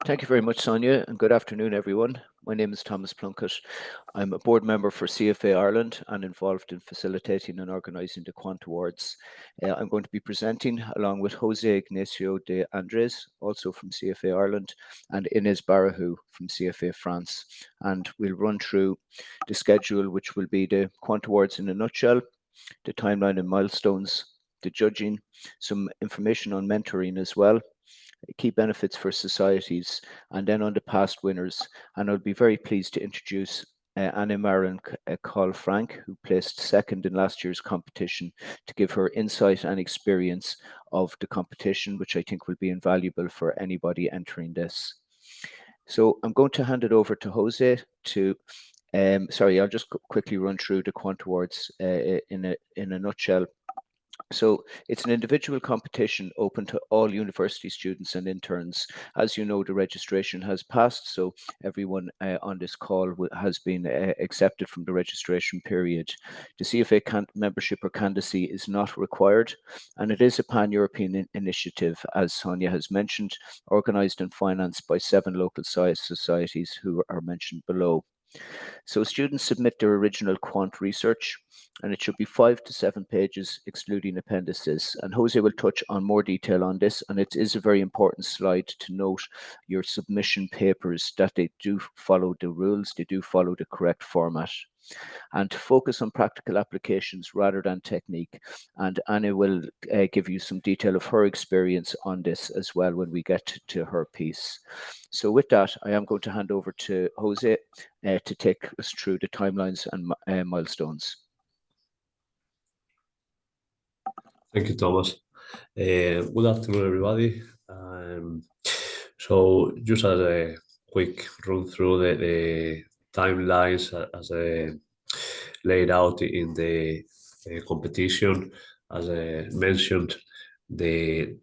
Thank you very much, Sonia, and good afternoon, everyone. My name is Thomas Plunkett. I'm a board member for CFA Ireland and involved in facilitating and organising the Quant Awards. I'm going to be presenting along with Jose Ignacio de Andres, also from CFA Ireland, and Inés Barahu from CFA France. And we'll run through the schedule, which will be the Quant Awards in a nutshell, the timeline and milestones, the judging, some information on mentoring as well, key benefits for societies, and then on the past winners. And I'll be very pleased to introduce Anne Marin Call Frank, who placed second in last year's competition, to give her insight and experience of the competition, which I think will be invaluable for anybody entering this. So I'm going to hand it over to Jose to I'll just quickly run through the Quant Awards in a nutshell. So it's an individual competition open to all university students and interns. As you know, the registration has passed, so everyone on this call has been accepted from the registration period. The CFA membership or candidacy is not required, and it is a pan-European initiative, as Sonia has mentioned, organised and financed by 7 local societies who are mentioned below. So students submit their original quant research, and it should be 5 to 7 pages, excluding appendices. And Jose will touch on more detail on this, and it is a very important slide to note your submission papers, that they do follow the rules, they do follow the correct format, and to focus on practical applications rather than technique. And Anna will give you some detail of her experience on this as well when we get to her piece. So with that, I am going to hand over to Jose to take us through the timelines and milestones. Thank you, Thomas. Good afternoon, everybody. So just as a quick run through the timelines as laid out in the competition. As mentioned, the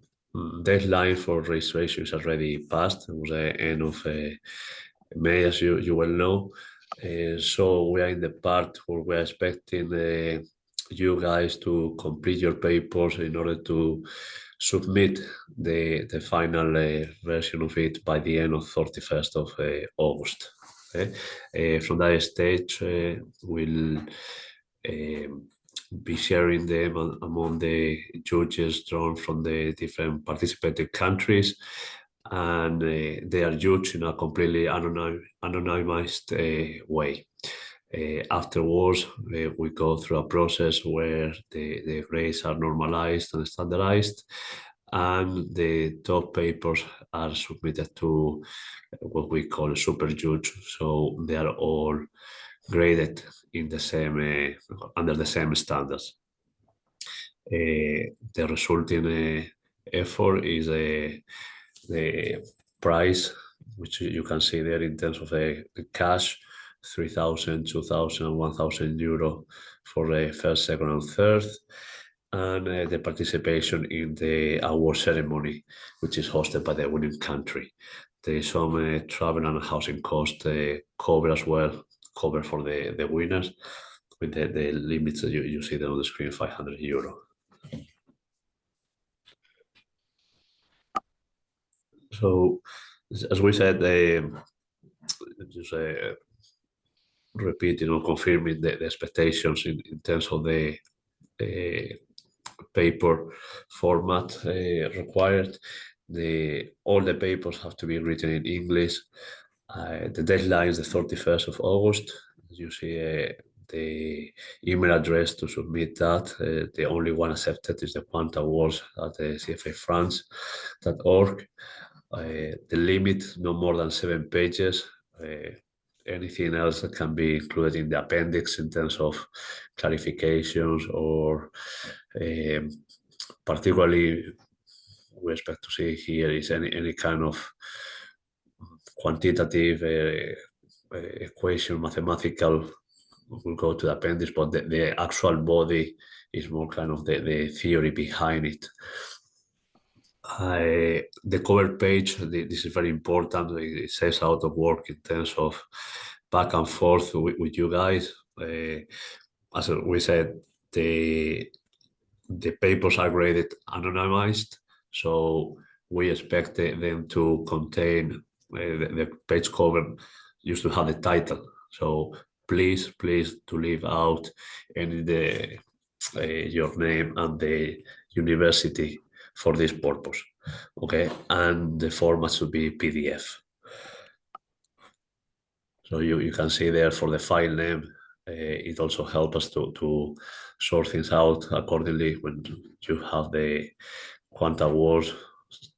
deadline for registration is already passed. It was the end of May, as you well know. So we are in the part where we're expecting you guys to complete your papers in order to submit the final version of it by the end of 31st of August. Okay? From that stage, we'll be sharing them among the judges drawn from the different participating countries, and they are judged in a completely anonymized way. Afterwards, we go through a process where the grades are normalized and standardized, and the top papers are submitted to what we call a super judge. So they are all graded in the same under the same standards. The resulting effort is the price, which you can see there in terms of the cash, 3,000, 2,000, 1,000 euro for the first, second, and third, and the participation in the award ceremony, which is hosted by the winning country. There is some travel and housing cost cover as well, cover for the winners, with the limits that you see there on the screen, 500 euro. So, as we said, just repeating or confirming the expectations in terms of the paper format required. All the papers have to be written in English. The deadline is the 31st of August. As you see, the email address to submit that, the only one accepted is the Quant Awards at the cfafrance.org. The limit, no more than 7 pages. Anything else that can be included in the appendix in terms of clarifications or particularly we expect to see here is any kind of quantitative equation, mathematical, will go to the appendix, but the actual body is more kind of the theory behind it. The cover page, this is very important. It says out of work in terms of back and forth with you guys. As we said, the papers are graded anonymized, so we expect them to contain the page cover used to have the title. So please to leave out any the your name and the university for this purpose. Okay, and the format should be PDF. So you can see there for the file name. It also helps us to sort things out accordingly when you have the Quant Awards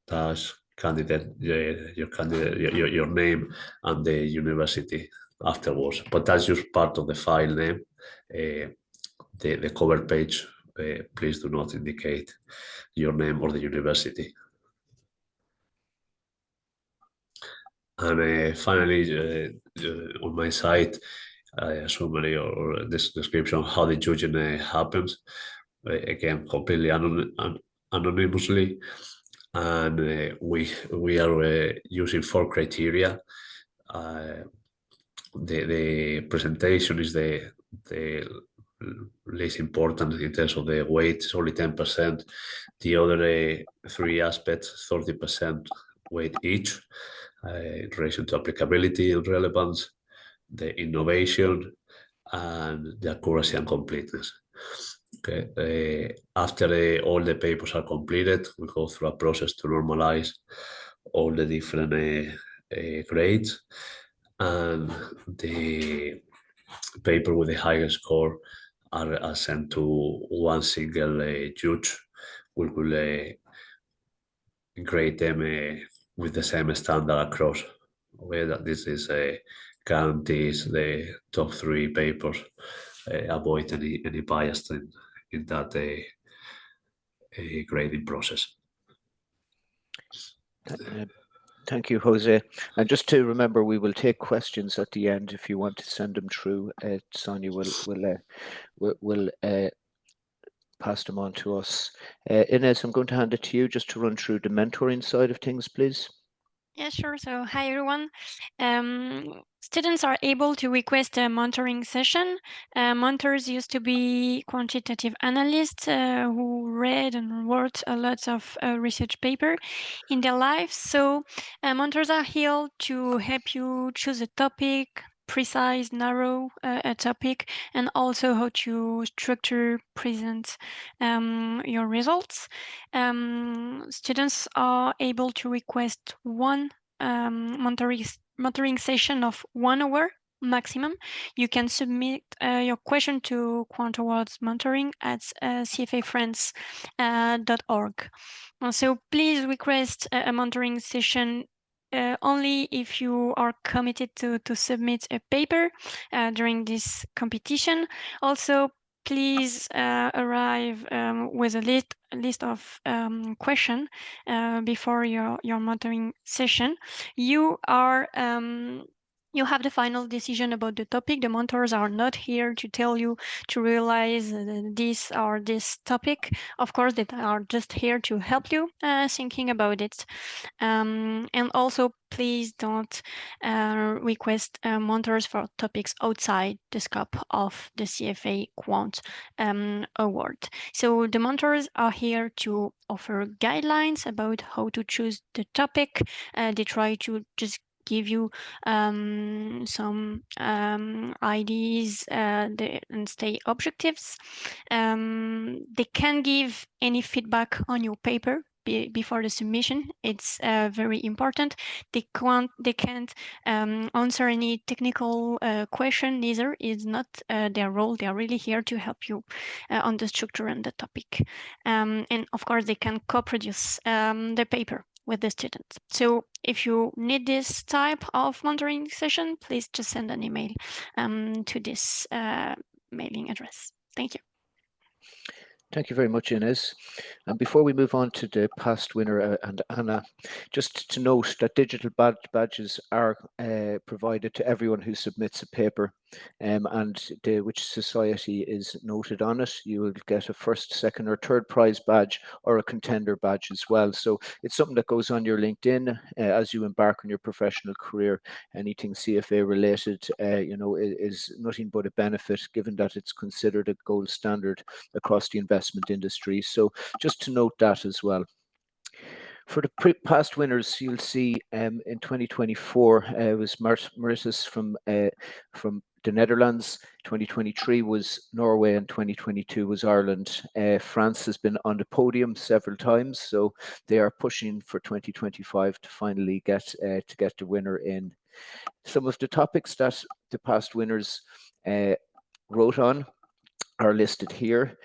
dash candidate, your name and the university afterwards. But that's just part of the file name. The cover page, please do not indicate your name or the university. And finally, on my site, a summary or this description how the judging happens. Again, completely anonymously, and we are using 4 criteria. The presentation is the least important in terms of the weight. It's only 10%. The other 3 aspects, 30% weight each, in relation to applicability and relevance, the innovation, and the accuracy and completeness. Okay. After all the papers are completed, we go through a process to normalize all the different grades, and the paper with the highest score are sent to one single judge, who will grade them with the same standard across. Okay, that this is guarantees the top 3 papers avoid any bias in that grading process. Thank you, Jose. And just to remember, we will take questions at the end if you want to send them through. Sonia will pass them on to us. Ines, I'm going to hand it to you just to run through the mentoring side of things, please. Yeah, sure. So, hi everyone. Students are able to request a mentoring session. Mentors used to be quantitative analysts who read and wrote a lot of research paper in their lives. So, mentors are here to help you choose a topic, precise, narrow a topic, and also how to structure, present your results. Students are able to request one mentoring session of 1 hour maximum. You can submit your question to Quant Awards Mentoring at cfafriends.org. So please request a mentoring session only if you are committed to submit a paper during this competition. Also, please arrive with a list of questions before your mentoring session. You are you have the final decision about the topic. The mentors are not here to tell you to realize this or this topic. Of course, they are just here to help you thinking about it. And also, please don't request mentors for topics outside the scope of the CFA Quant award. So the mentors are here to offer guidelines about how to choose the topic. They try to just give you some ideas and stay objectives. They can give any feedback on your paper before the submission. It's very important. They can't answer any technical question. Neither is not their role. They are really here to help you on the structure and the topic. And of course, they can co-produce the paper with the students. So if you need this type of mentoring session, please just send an email to this mailing address. Thank you. Thank you very much, Ines. And before we move on to the past winner and Anna, just to note that digital badges are provided to everyone who submits a paper, and which society is noted on it. You will get a first, second, or third prize badge or a contender badge as well. So it's something that goes on your LinkedIn as you embark on your professional career. Anything CFA related, is nothing but a benefit, given that it's considered a gold standard across the investment industry. So just to note that as well. For the past winners, you'll see in 2024 it was Mauritius from the Netherlands. 2023 was Norway, and 2022 was Ireland. France has been on the podium several times, so they are pushing for 2025 to finally get the winner in. Some of the topics that the past winners wrote on are listed here.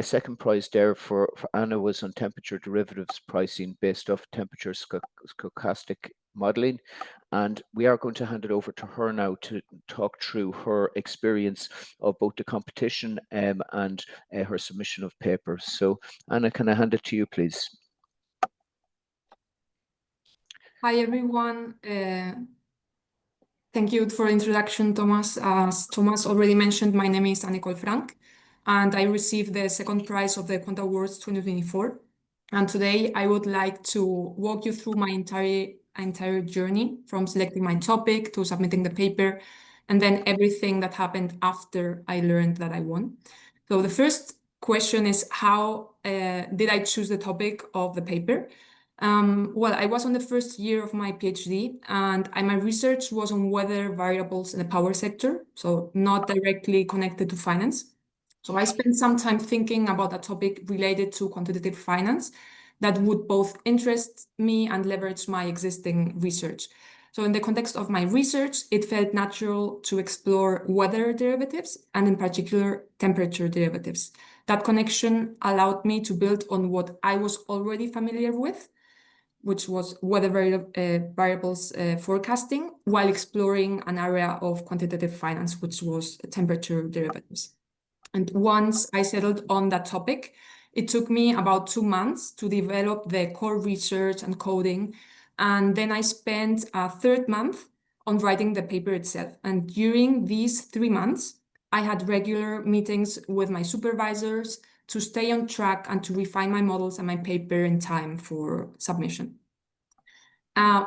Second prize there for Anna was on temperature derivatives pricing based off temperature stochastic modeling. And we are going to hand it over to her now to talk through her experience of both the competition and her submission of papers. So Anna, can I hand it to you, please? Hi, everyone. Thank you for the introduction, Thomas. As Thomas already mentioned, my name is Anne-Nicole Frank, and I received the second prize of the Quant Awards 2024. And today I would like to walk you through my entire journey from selecting my topic to submitting the paper, and then everything that happened after I learned that I won. So the first question is, how did I choose the topic of the paper? Well, I was on the first year of my PhD, and my research was on weather variables in the power sector, so not directly connected to finance. So I spent some time thinking about a topic related to quantitative finance that would both interest me and leverage my existing research. So in the context of my research, it felt natural to explore weather derivatives, and in particular, temperature derivatives. That connection allowed me to build on what I was already familiar with, which was weather variables forecasting, while exploring an area of quantitative finance, which was temperature derivatives. And once I settled on that topic, it took me about 2 months to develop the core research and coding. And then I spent a third month on writing the paper itself. And during these 3 months, I had regular meetings with my supervisors to stay on track and to refine my models and my paper in time for submission.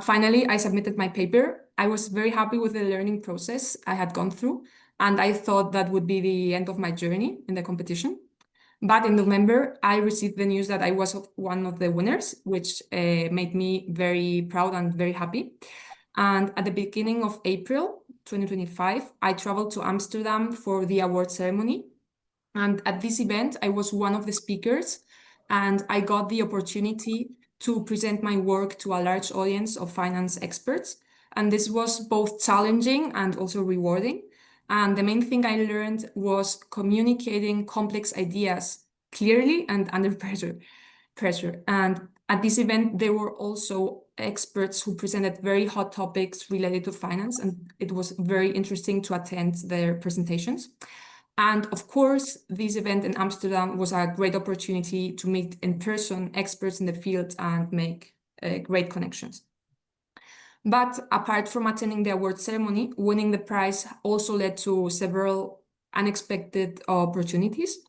Finally, I submitted my paper. I was very happy with the learning process I had gone through, and I thought that would be the end of my journey in the competition. But in November, I received the news that I was one of the winners, which made me very proud and very happy. And at the beginning of April 2025, I traveled to Amsterdam for the award ceremony. And at this event, I was one of the speakers, and I got the opportunity to present my work to a large audience of finance experts. And this was both challenging and also rewarding. And the main thing I learned was communicating complex ideas clearly and under pressure. And at this event, there were also experts who presented very hot topics related to finance, and it was very interesting to attend their presentations. And of course, this event in Amsterdam was a great opportunity to meet in person experts in the field and make great connections. But apart from attending the award ceremony, winning the prize also led to several unexpected opportunities.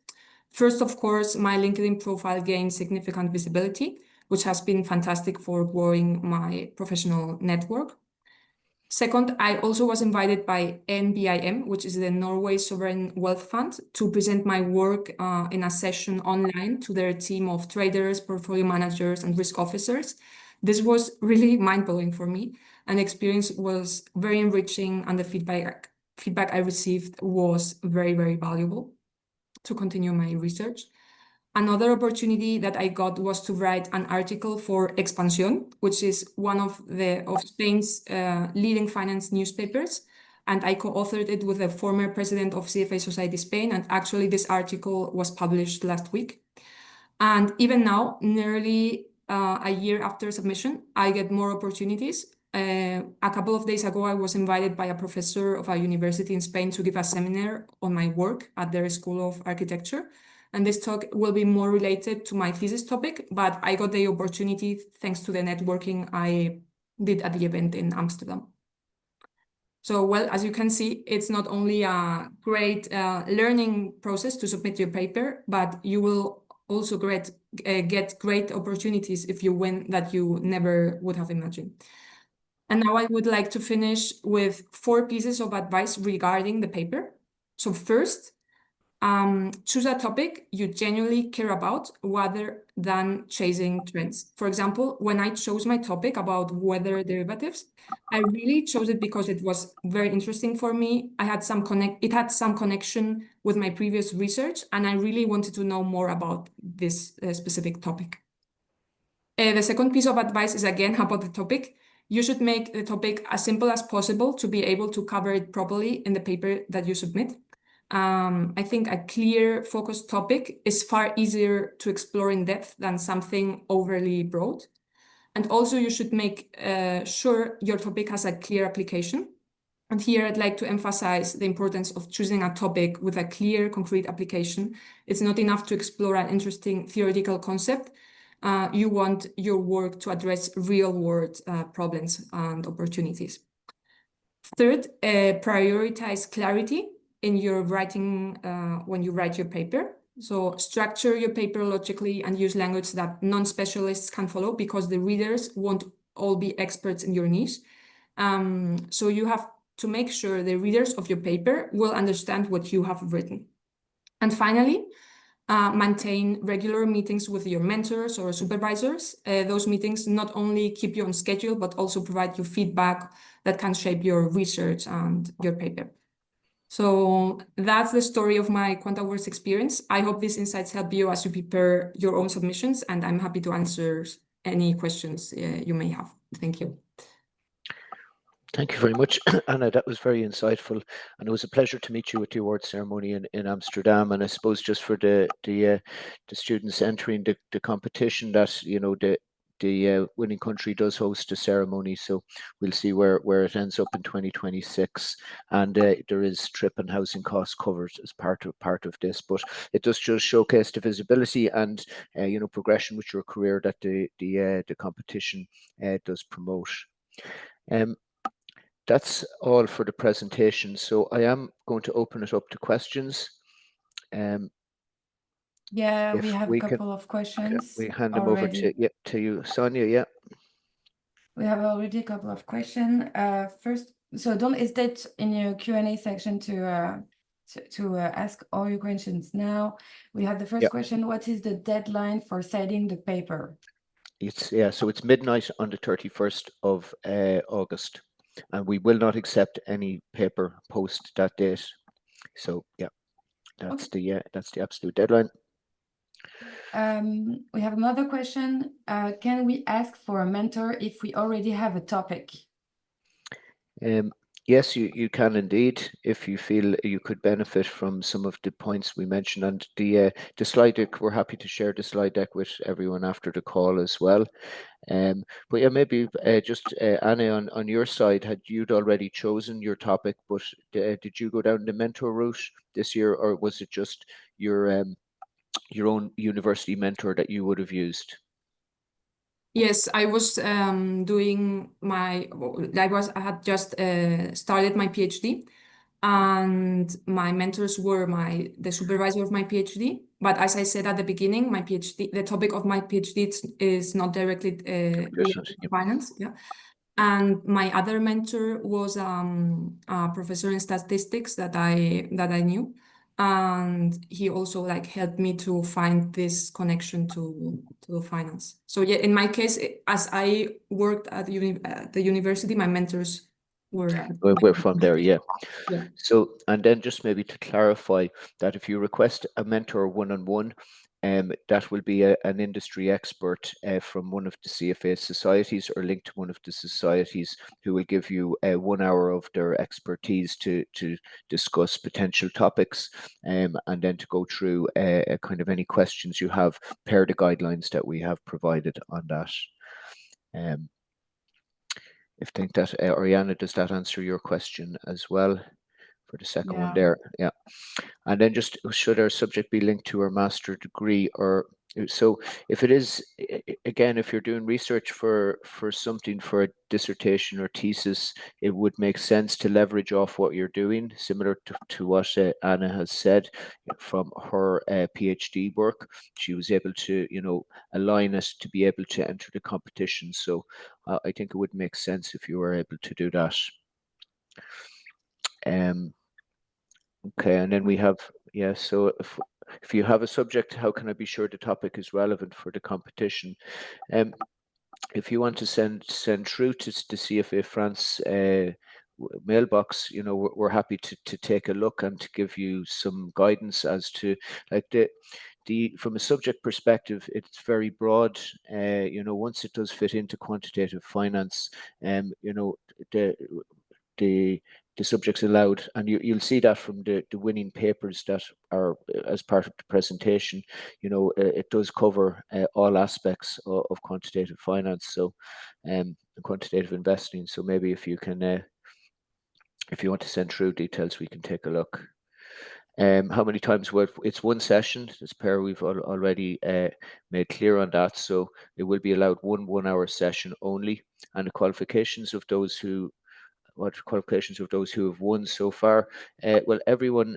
First, of course, my LinkedIn profile gained significant visibility, which has been fantastic for growing my professional network. Second, I also was invited by NBIM, which is the Norway Sovereign Wealth Fund, to present my work in a session online to their team of traders, portfolio managers, and risk officers. This was really mind-blowing for me, and the experience was very enriching, and the feedback I received was very, very valuable to continue my research. Another opportunity that I got was to write an article for Expansión, which is one of Spain's leading finance newspapers. And I co-authored it with the former president of CFA Society Spain. And actually, this article was published last week. And even now, nearly a year after submission, I get more opportunities. A couple of days ago, I was invited by a professor of a university in Spain to give a seminar on my work at their School of Architecture. And this talk will be more related to my thesis topic, but I got the opportunity thanks to the networking I did at the event in Amsterdam. So, well, as you can see, it's not only a great learning process to submit your paper, but you will also get great opportunities if you win that you never would have imagined. And now I would like to finish with 4 pieces of advice regarding the paper. So first, choose a topic you genuinely care about rather than chasing trends. For example, when I chose my topic about weather derivatives, I really chose it because it was very interesting for me. It had some connection with my previous research, and I really wanted to know more about this specific topic. The second piece of advice is again about the topic. You should make the topic as simple as possible to be able to cover it properly in the paper that you submit. I think a clear focused topic is far easier to explore in depth than something overly broad. And also you should make sure your topic has a clear application. And here I'd like to emphasize the importance of choosing a topic with a clear, concrete application. It's not enough to explore an interesting theoretical concept. You want your work to address real-world problems and opportunities. Third, prioritize clarity in your writing when you write your paper. So structure your paper logically and use language that non-specialists can follow, because the readers won't all be experts in your niche. So you have to make sure the readers of your paper will understand what you have written. And finally, maintain regular meetings with your mentors or supervisors. Those meetings not only keep you on schedule, but also provide you feedback that can shape your research and your paper. So that's the story of my Quant Awards experience. I hope these insights help you as you prepare your own submissions, and I'm happy to answer any questions you may have. Thank you. Thank you very much, Anna. That was very insightful, and it was a pleasure to meet you at the award ceremony in Amsterdam. And I suppose just for the students entering the competition, that the winning country does host a ceremony, so we'll see where it ends up in 2026. And there is trip and housing costs covered as part of this, but it does just showcase the visibility and progression with your career that the competition does promote. That's all for the presentation. So I am going to open it up to questions. Yeah, we have a couple of questions. We hand them already. over to you, Sonia. Yeah. We have already a couple of questions. First, so don't hesitate in your Q&A section to ask all your questions now. We have the first question. What is the deadline for citing the paper? So it's midnight on the 31st of August. And we will not accept any paper post that date. So yeah, that's the absolute deadline. We have another question. Can we ask for a mentor if we already have a topic? Yes, you can indeed, if you feel you could benefit from some of the points we mentioned. And the slide deck, we're happy to share the slide deck with everyone after the call as well. But yeah, maybe just Anna, on your side, had you'd already chosen your topic, but did you go down the mentor route this year, or was it just your own university mentor that you would have used? Yes, I was doing I had just started my PhD, and my mentors were the supervisor of my PhD. But as I said at the beginning, the topic of my PhD is not directly related to finance. Yeah. And my other mentor was a professor in statistics that I knew, and he also helped me to find this connection to finance. So yeah, in my case, as I worked at the university, my mentors were from there. Yeah. So, and then just maybe to clarify that if you request a mentor one-on-one, that will be an industry expert from one of the CFA societies or linked to one of the societies, who will give you 1 hour of their expertise to discuss potential topics, and then to go through kind of any questions you have per the guidelines that we have provided on that. If think that, Oriana, does that answer your question as well for the second one there? Yeah. And then just, should our subject be linked to our master degree? Or so if it is, again, if you're doing research for something, for a dissertation or thesis, it would make sense to leverage off what you're doing, similar to what Anna has said from her PhD work. She was able to, align us to be able to enter the competition. So I think it would make sense if you were able to do that. Okay, and then we have, Yeah, so if you have a subject, how can I be sure the topic is relevant for the competition? If you want to send through to the CFA France mailbox, you know, we're happy to take a look and to give you some guidance as to, like, from a subject perspective, it's very broad. You know, once it does fit into quantitative finance, you know, the subjects allowed, and you'll see that from the winning papers that are as part of the presentation. You know, it does cover all aspects of quantitative finance, so quantitative investing. So maybe if you can, if you want to send through details, we can take a look. How many times? Well, it's one session, as per we've already made clear on that. So it will be allowed one 1 hour session only, and the qualifications of those who have won so far. Well, everyone,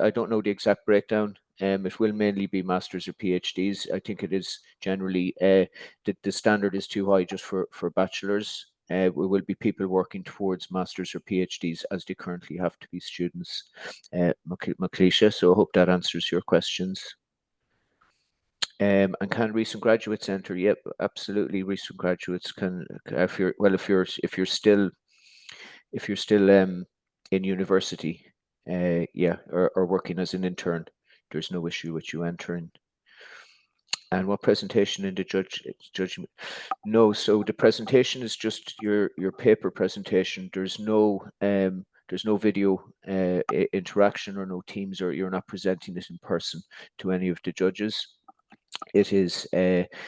I don't know the exact breakdown. It will mainly be masters or PhDs. I think it is generally the standard is too high just for bachelors. We will be people working towards masters or PhDs, as they currently have to be students. Macleisha, so I hope that answers your questions. And can recent graduates enter? Yep, absolutely. Recent graduates can. If you're still in university, yeah, or working as an intern, there's no issue with you entering. And what presentation in the judgment? No, so the presentation is just your paper presentation. There's no video interaction or no Teams, or you're not presenting it in person to any of the judges. It is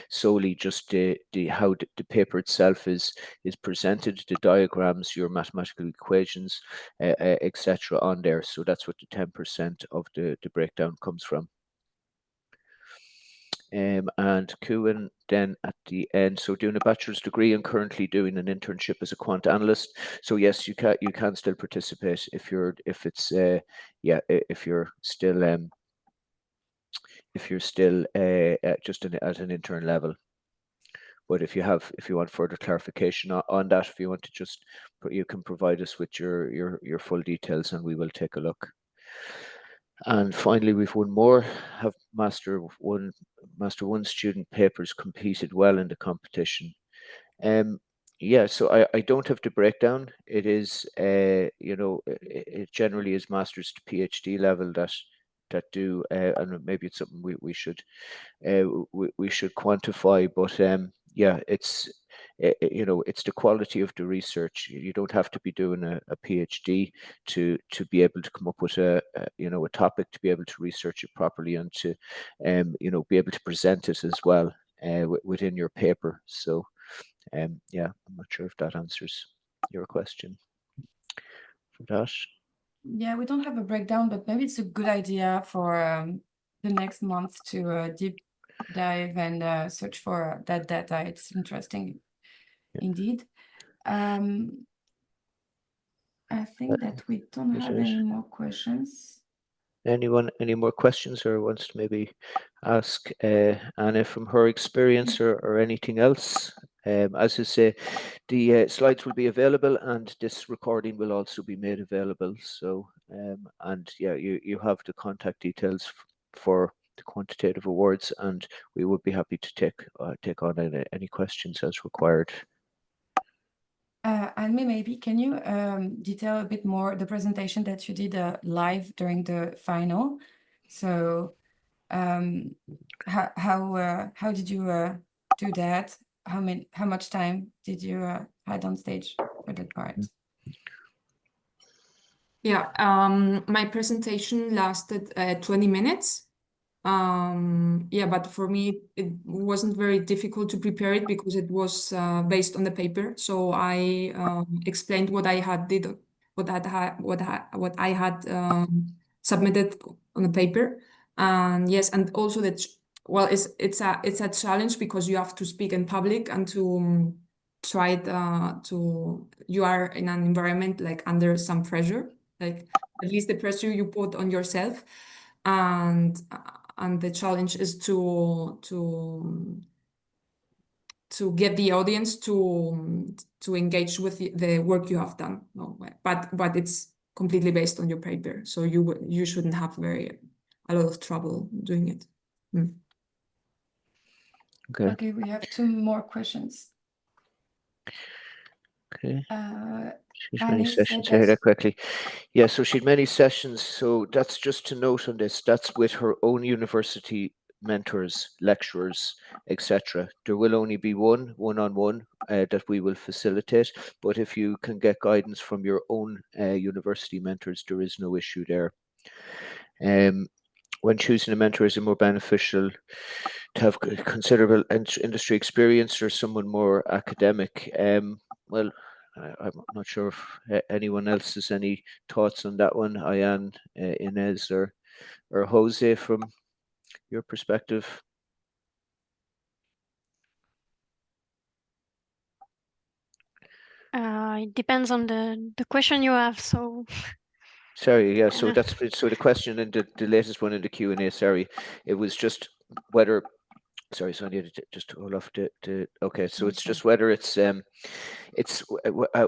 solely just how the paper itself is presented, the diagrams, your mathematical equations, etc. on there. So that's what the 10% of the breakdown comes from. And Kuan then at the end, so doing a bachelor's degree and currently doing an internship as a quant analyst. So yes, you can still participate if you're still just at an intern level. But if you want further clarification on that, if you want to just, you can provide us with your full details and we will take a look. And finally, we've one more. Have Master 1 student papers competed well in the competition? Yeah, so I don't have the breakdown. It is, you know, it generally is master's to PhD level that do, and maybe it's something we should quantify. But yeah, it's you know, it's the quality of the research. You don't have to be doing a PhD to be able to come up with a topic, to be able to research it properly, and to you know, be able to present it as well within your paper. So yeah, I'm not sure if that answers your question for that. Yeah, we don't have a breakdown, but maybe it's a good idea for the next month to deep dive and search for that data. It's interesting, indeed. I think that we don't have any more questions. Anyone, any more questions, or wants to maybe ask Anna from her experience or anything else? As I say, the slides will be available and this recording will also be made available. So, and yeah, you have the contact details for the quantitative awards, and we would be happy to take on any questions as required. And maybe can you detail a bit more the presentation that you did live during the final? So how did you do that? How much time did you had on stage for that part? Yeah, my presentation lasted 20 minutes. Yeah, but for me it wasn't very difficult to prepare it because it was based on the paper. So I explained what I had submitted on the paper, and yes, and also that, well, it's a challenge because you have to speak in public and to try it you are in an environment like under some pressure, like at least the pressure you put on yourself, and the challenge is to get the audience to engage with the work you have done. No, but it's completely based on your paper, so you shouldn't have very a lot of trouble doing it. Mm. Okay. Okay, we have 2 more questions. Okay. She's many Annie said sessions. I heard that that correctly. Yeah, so she'd many sessions. So that's just to note on this. That's with her own university mentors, lecturers, etc. There will only be one-on-one that we will facilitate. But if you can get guidance from your own university mentors, there is no issue there. When choosing a mentor, is it more beneficial to have considerable industry experience or someone more academic? Well, I'm not sure if anyone else has any thoughts on that one. Ayan, Inez, or Jose, from your perspective. It depends on the question you have. So Sorry, yeah. So that's so the question in the latest one in the Q&A. Sorry, it was just whether. Sorry, so I needed to just hold off to. Okay, so it's just whether it's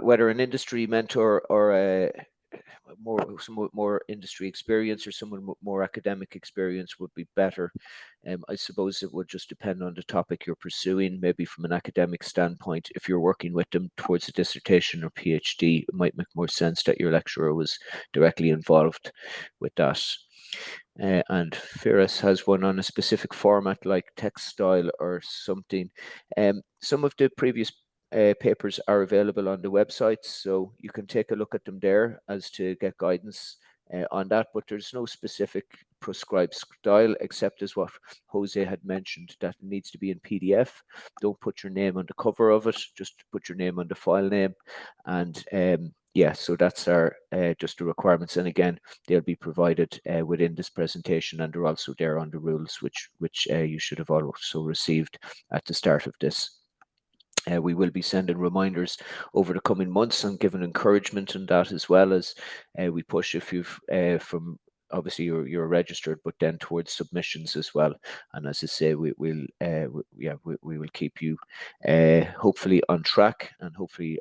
whether an industry mentor or someone with more industry experience or someone with more academic experience would be better. I suppose it would just depend on the topic you're pursuing. Maybe from an academic standpoint, if you're working with them towards a dissertation or PhD, it might make more sense that your lecturer was directly involved with that. And Firas has one on a specific format like text style or something. Some of the previous papers are available on the website, so you can take a look at them there as to get guidance on that, but there's no specific prescribed style except as what Jose had mentioned, that it needs to be in PDF. Don't put your name on the cover of it, just put your name on the file name. And yeah, so that's our just the requirements, and again they'll be provided within this presentation, and they're also there on the rules which you should have also received at the start of this. We will be sending reminders over the coming months and giving encouragement in that, as well as we push if you've from obviously you're registered, but then towards submissions as well. And as I say, we will keep you hopefully on track and hopefully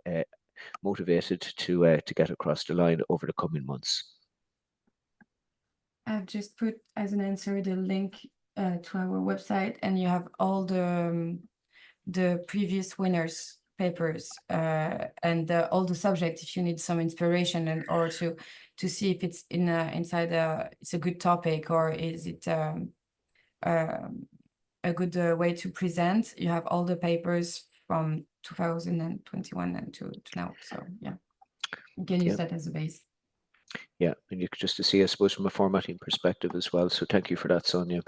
motivated to get across the line over the coming months. I've just put as an answer the link to our website, and you have all the previous winners papers and all the subjects if you need some inspiration and or to see if it's inside it's a good topic, or is it a good way to present. You have all the papers from 2021 and to now, so yeah, you can use that as a base. Yeah, and you could just to see, I suppose, from a formatting perspective as well. So thank you for that, Sonia.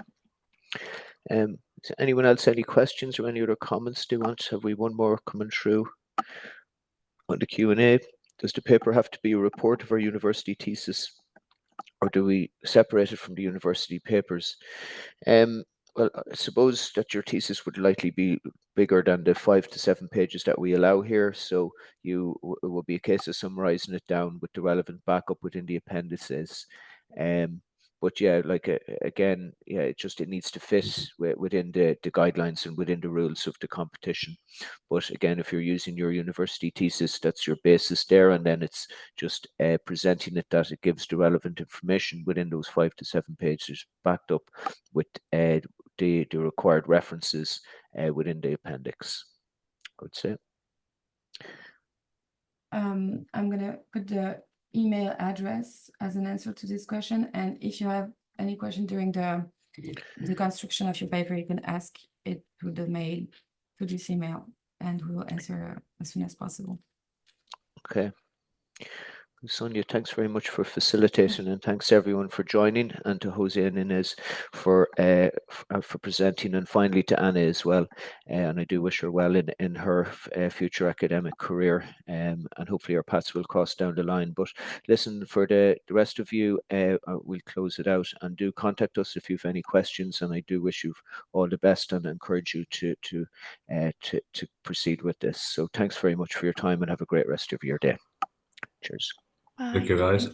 Is anyone else any questions or any other comments they want? Have we one more coming through on the Q&A? Does the paper have to be a report of our university thesis, or do we separate it from the university papers? Well, I suppose that your thesis would likely be bigger than the 5 to 7 pages that we allow here. So it will be a case of summarizing it down with the relevant backup within the appendices. But yeah, like again, yeah, it needs to fit within the guidelines and within the rules of the competition. But again, if you're using your university thesis, that's your basis there, and then it's just presenting it that it gives the relevant information within those 5 to 7 pages, backed up with the required references within the appendix, I would say. I'm gonna put the email address as an answer to this question, and if you have any question during the construction of your paper, you can ask it through the mail, through this email, and we will answer as soon as possible. Okay. Sonia, thanks very much for facilitating, and thanks everyone for joining, and to Jose and Inez for presenting, and finally to Anna as well. And I do wish her well in her future academic career, and hopefully our paths will cross down the line. But listen, for the rest of you, we'll close it out, and do contact us if you have any questions. And I do wish you all the best and encourage you to proceed with this. So thanks very much for your time, and have a great rest of your day. Cheers. Thank you, guys.